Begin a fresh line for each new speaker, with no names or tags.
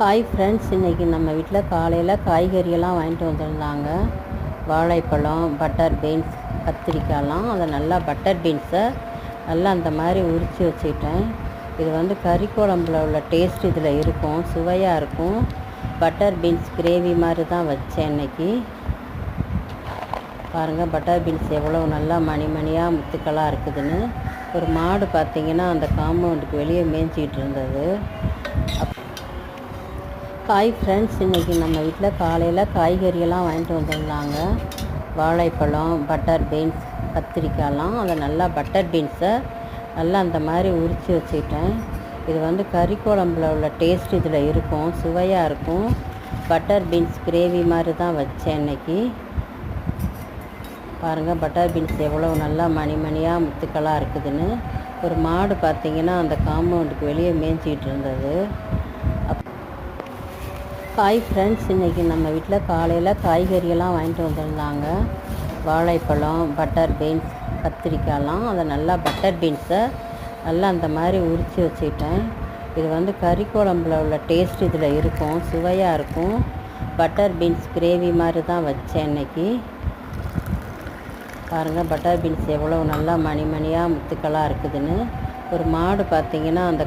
Hi friends, இன்றைக்கி நம்ம வீட்டில் காலையில் காய்கறியெல்லாம் வாங்கிட்டு வந்திருந்தாங்க. வாழைப்பழம், பட்டர் பீன்ஸ், கத்திரிக்காயெல்லாம் அதை நல்லா பட்டர் பீன்ஸை நல்லா அந்த மாதிரி உரித்து வச்சுக்கிட்டேன். இது கறி குழம்புல உள்ள டேஸ்ட் இதில் இருக்கும், சுவையாக இருக்கும். பட்டர் பீன்ஸ் கிரேவி மாதிரி தான் வச்சேன் இன்றைக்கி. பாருங்கள், பட்டர் பீன்ஸ் எவ்வளோ நல்லா மணி மணியாக முத்துக்களாக இருக்குதுன்னு. ஒரு மாடு பார்த்திங்கன்னா அந்த காம்பவுண்டுக்கு வெளியே மேய்ஞ்சிக்கிட்டு இருந்தது. ஹாய் ஃப்ரெண்ட்ஸ், இன்றைக்கி நம்ம வீட்டில் காலையில் காய்கறியெல்லாம் வாங்கிட்டு வந்திருந்தாங்க. வாழைப்பழம், பட்டர் பீன்ஸ், கத்திரிக்காயெல்லாம் அதை நல்லா பட்டர் பீன்ஸை நல்லா அந்த மாதிரி உரித்து வச்சுக்கிட்டேன். இது கறி குழம்புல உள்ள டேஸ்ட் இதில் இருக்கும், சுவையாக இருக்கும். பட்டர் பீன்ஸ் கிரேவி மாதிரி தான் வச்சேன் இன்றைக்கி. பாருங்கள், பட்டர் பீன்ஸ் எவ்வளோ நல்லா மணி மணியாக முத்துக்களாக இருக்குதுன்னு. ஒரு மாடு பார்த்திங்கன்னா அந்த காம்பவுண்டுக்கு வெளியே மேய்ஞ்சிக்கிட்டு இருந்தது. ஹாய் ஃப்ரெண்ட்ஸ், இன்றைக்கி நம்ம வீட்டில் காலையில் காய்கறியெல்லாம் வாங்கிட்டு வந்திருந்தாங்க. வாழைப்பழம், பட்டர் பீன்ஸ், கத்திரிக்காயெல்லாம் அதை நல்லா பட்டர் பீன்ஸை நல்லா அந்த மாதிரி உரித்து வச்சுக்கிட்டேன். இது கறி குழம்புல உள்ள டேஸ்ட் இதில் இருக்கும், சுவையாக இருக்கும். பட்டர் பீன்ஸ் கிரேவி மாதிரி தான் வச்சேன் இன்றைக்கி. பாருங்கள், பட்டர் பீன்ஸ் எவ்வளோ நல்லா மணி மணியாக முத்துக்களாக இருக்குதுன்னு. ஒரு மாடு பார்த்திங்கன்னா அந்த